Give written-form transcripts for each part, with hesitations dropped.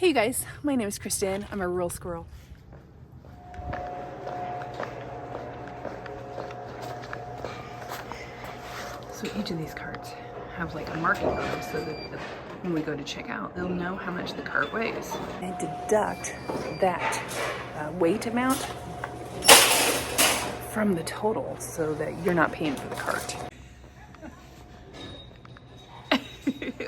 Hey you guys, my name is Kristin. I'm a rural squirrel. So each of these carts have like a marking on them so that when we go to check out, they'll know how much the cart weighs. I deduct that weight amount from the total so that you're not paying for the cart.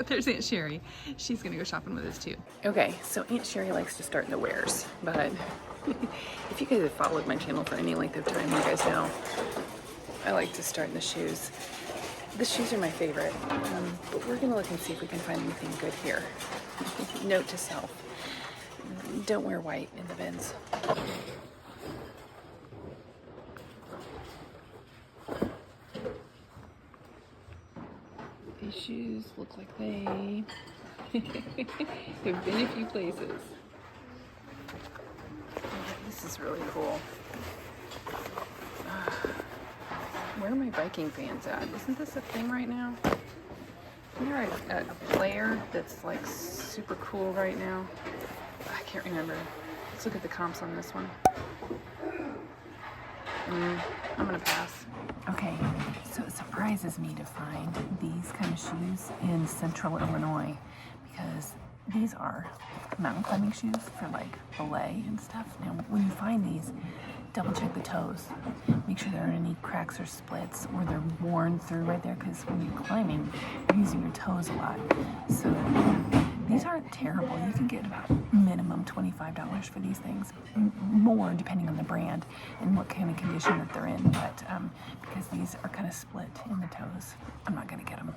There's Aunt Sherry. She's gonna go shopping with us too. Okay, so Aunt Sherry likes to start in the wares, but if you guys have followed my channel for any length of time, you guys know I like to start in the shoes. The shoes are my favorite, but we're gonna look and see if we can find anything good here. Note to self, don't wear white in the bins. These shoes look like they have been a few places. This is really cool. Where are my biking fans at? Isn't this a thing right now? Isn't there a player that's like super cool right now? I can't remember. Let's look at the comps on this one. I'm gonna pass. Okay, so it surprises me to find these kind of shoes in central Illinois because these are mountain climbing shoes for like belay and stuff. Now, when you find these, double check the toes. Make sure there aren't any cracks or splits or they're worn through right there because when you're climbing, you're using your toes a lot. So these aren't terrible. You can get about minimum $25 for these things, more depending on the brand and what kind of condition that they're in. But because these are kind of split in the toes, I'm not gonna get them.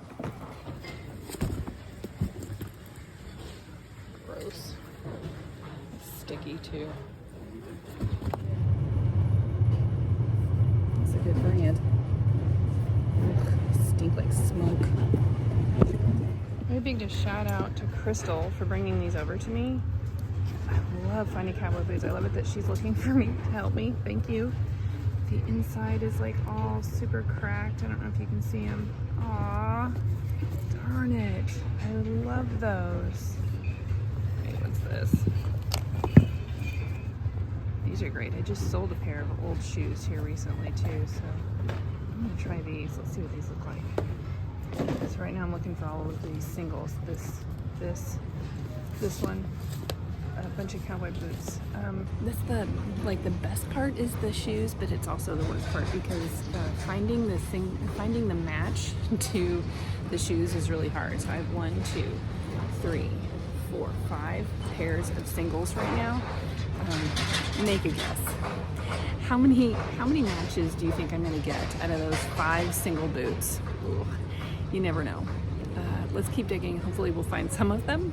Gross. Sticky too. It's a good brand. Ugh, stink like smoke. A big shout out to Crystal for bringing these over to me. I love finding cowboy boots. I love it that she's looking for me to help me. Thank you. The inside is like all super cracked. I don't know if you can see them. Aw, darn it. I love those. Hey, what's this? These are great. I just sold a pair of old shoes here recently too, so I'm gonna try these. Let's see what these look like. So right now I'm looking for all of these singles. This one, a bunch of cowboy boots. That's the best part is the shoes, but it's also the worst part because finding the match to the shoes is really hard. So I have 1, 2, 3, 4, 5 pairs of singles right now. Make a guess. How many matches do you think I'm gonna get out of those 5 single boots? Ooh. You never know. Let's keep digging. Hopefully we'll find some of them.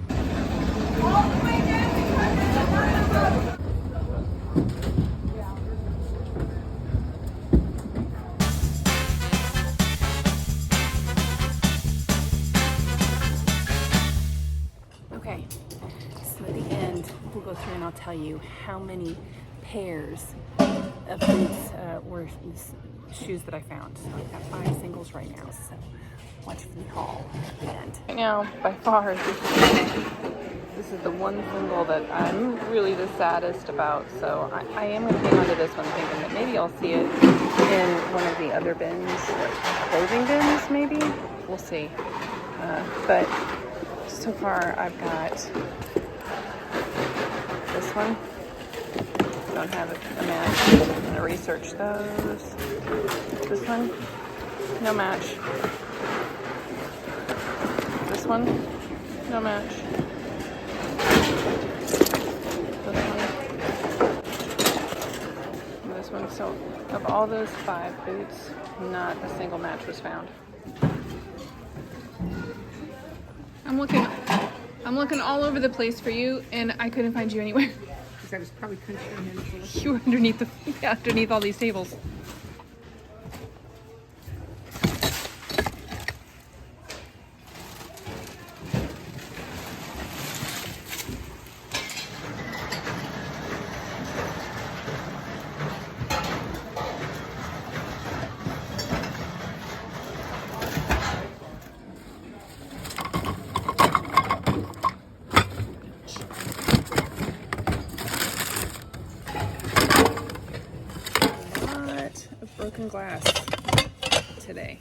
Okay, so at the end, we'll go through and I'll tell you how many pairs of boots or shoes that I found. So I've got 5 singles right now, so watch for the haul at the end. Right now, by far, this is the one single that I'm really the saddest about. So I am going to hang on to this one, thinking that maybe I'll see it in one of the other bins, like clothing bins, maybe. We'll see. But so far, I've got this one. Don't have a match. I'm going to research those. This one, no match. This one, no match. This one. So of all those 5 boots, not a single match was found. I'm looking all over the place for you, and I couldn't find you anywhere. Because I was probably couldn't show him. You were underneath all these tables. broken glass today.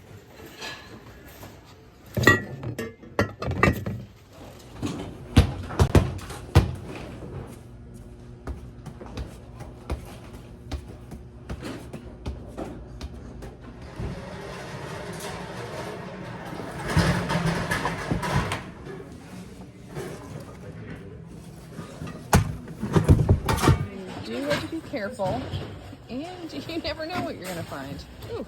You do have to be careful, and you never know what you're gonna find. Ooh.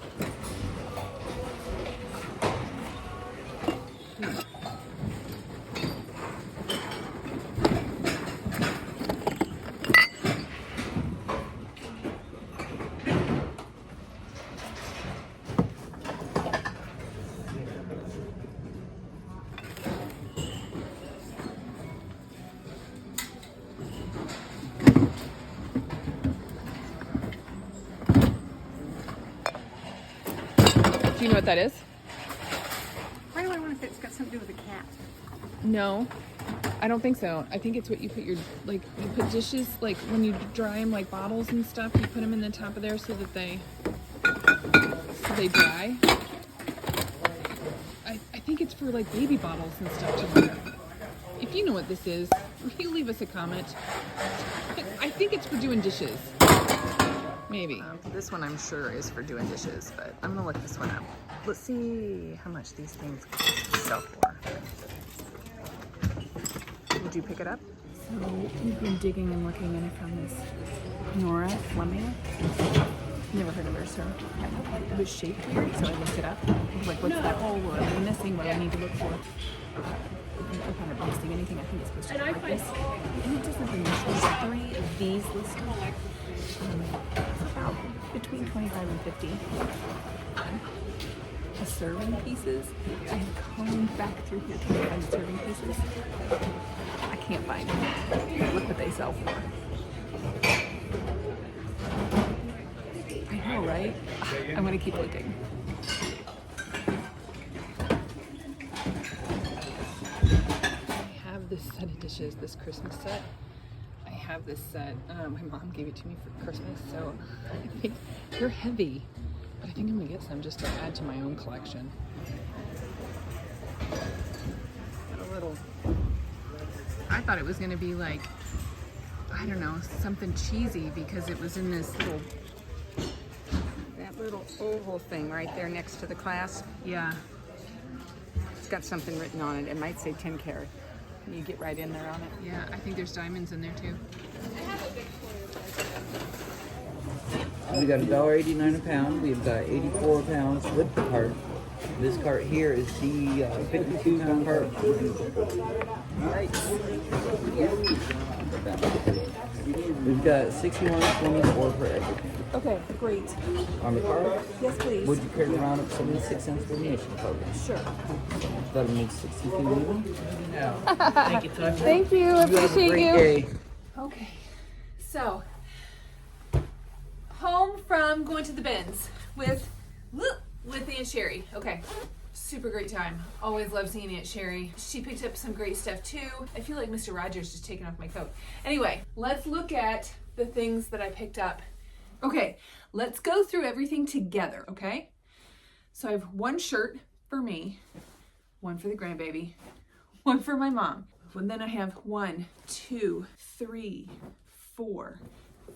Do you know what that is? Why do I wonder if it's got something to do with a cat? No, I don't think so. I think it's what you put your, like, you put dishes, like when you dry them, like bottles and stuff, you put them in the top of there so that they dry. I think it's for like baby bottles and stuff to dry. If you know what this is, you leave us a comment. I think it's for doing dishes. Maybe. This one I'm sure is for doing dishes, but I'm gonna look this one up. Let's see how much these things sell for. Did you pick it up? So we've been digging and looking, and I found this Nora Fleming. Never heard of her, so it was shaped weird, so I looked it up. I was like, what's that hole? What am I missing? What do I need to look for? I found it missing anything. I think it's supposed to look like this. And it doesn't think there's 3 of these listed. About between 25 and 50 a serving pieces. I have combed back through here trying to find serving pieces. I can't find them. Look what they sell for. I know, right? I'm gonna keep looking. I have this set of dishes, this Christmas set. I have this set. My mom gave it to me for Christmas, so I think they're heavy. But I think I'm gonna get some just to add to my own collection. Got a little. I thought it was gonna be like, I don't know, something cheesy because it was in this little. That little oval thing right there next to the clasp. Yeah. It's got something written on it. It might say 10 carat. You get right in there on it. Yeah, I think there's diamonds in there too. We got $1.89 a pound. We've got 84 pounds with the cart. This cart here is the 52-pound cart. We've got 61.24 for everything. Okay, great. On the cart, Yes, please. would you care to round up 76 cents for the nation program? Sure. That'll make 62 even. Thank you, Tucker. Thank you. I You have a appreciate great you. day. Okay, so home from going to the bins with Aunt Sherry. Okay, super great time. Always love seeing Aunt Sherry. She picked up some great stuff too. I feel like Mr. Rogers just taking off my coat. Anyway, let's look at the things that I picked up. Okay, let's go through everything together, okay? So I have one shirt for me, one for the grandbaby, one for my mom. And then I have 1, 2, 3, 4,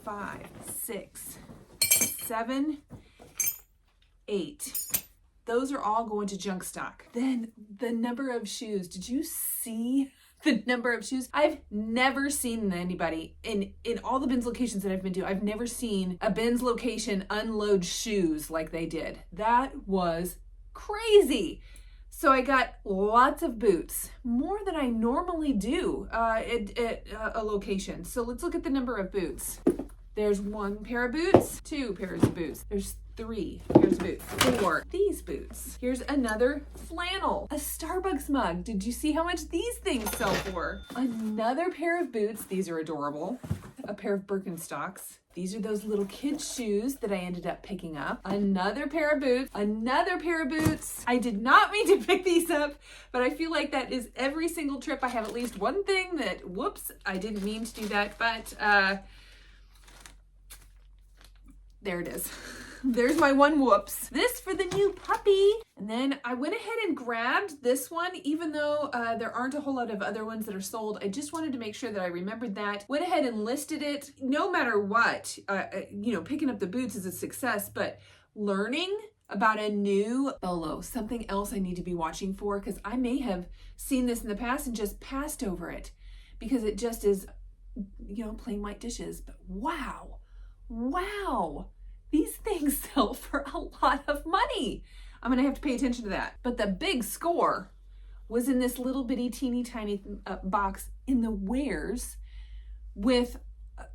5, 6, 7, 8. Those are all going to junk stock. Then the number of shoes. Did you see the number of shoes? I've never seen anybody in all the bins locations that I've been to. I've never seen a bins location unload shoes like they did. That was crazy. So I got lots of boots, more than I normally do at a location. So let's look at the number of boots. There's 1 pair of boots, 2 pairs of boots. There's 3 pairs of boots, 4 these boots. Here's another flannel, a Starbucks mug. Did you see how much these things sell for? Another pair of boots. These are adorable. A pair of Birkenstocks. These are those little kids' shoes that I ended up picking up. Another pair of boots. Another pair of boots. I did not mean to pick these up, but I feel like that is every single trip I have at least one thing that, whoops, I didn't mean to do that, but there it is. there's my one whoops. This for the new puppy. And then I went ahead and grabbed this one, even though there aren't a whole lot of other ones that are sold. I just wanted to make sure that I remembered that. Went ahead and listed it. No matter what, you know, picking up the boots is a success, but learning about a new bolo, something else I need to be watching for, because I may have seen this in the past and just passed over it because it just is, you know, plain white dishes. But wow, these things sell for a lot of money. I'm gonna have to pay attention to that. But the big score was in this little bitty teeny tiny box in the wares with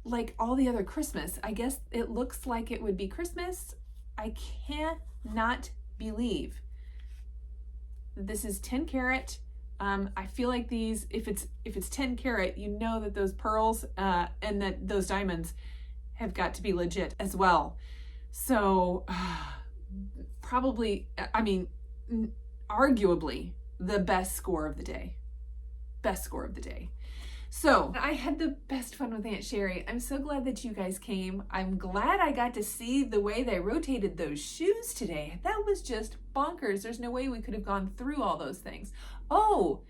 like all the other Christmas. I guess it looks like it would be Christmas. I cannot believe this is 10 karat. I feel like these, if it's 10 karat, you know that those pearls and that those diamonds have got to be legit as well. So probably, I mean, arguably the best score of the day. Best score of the day. So I had the best fun with Aunt Sherry. I'm so glad that you guys came. I'm glad I got to see the way they rotated those shoes today. That was just bonkers. There's no way we could have gone through all those things. Oh,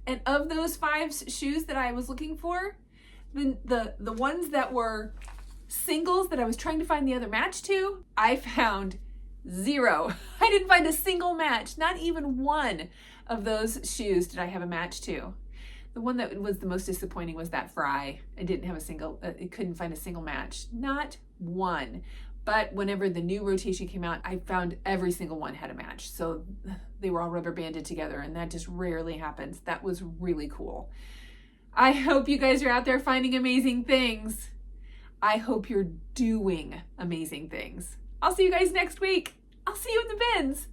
and of those 5 shoes that I was looking for, the ones that were singles that I was trying to find the other match to, I found 0. I didn't find a single match. Not even one of those shoes did I have a match to. The one that was the most disappointing was that Fry. I didn't have a single, I couldn't find a single match. Not one. But whenever the new rotation came out, I found every single one had a match. So they were all rubber banded together, and that just rarely happens. That was really cool. I hope you guys are out there finding amazing things. I hope you're doing amazing things. I'll see you guys next week. I'll see you in the bins.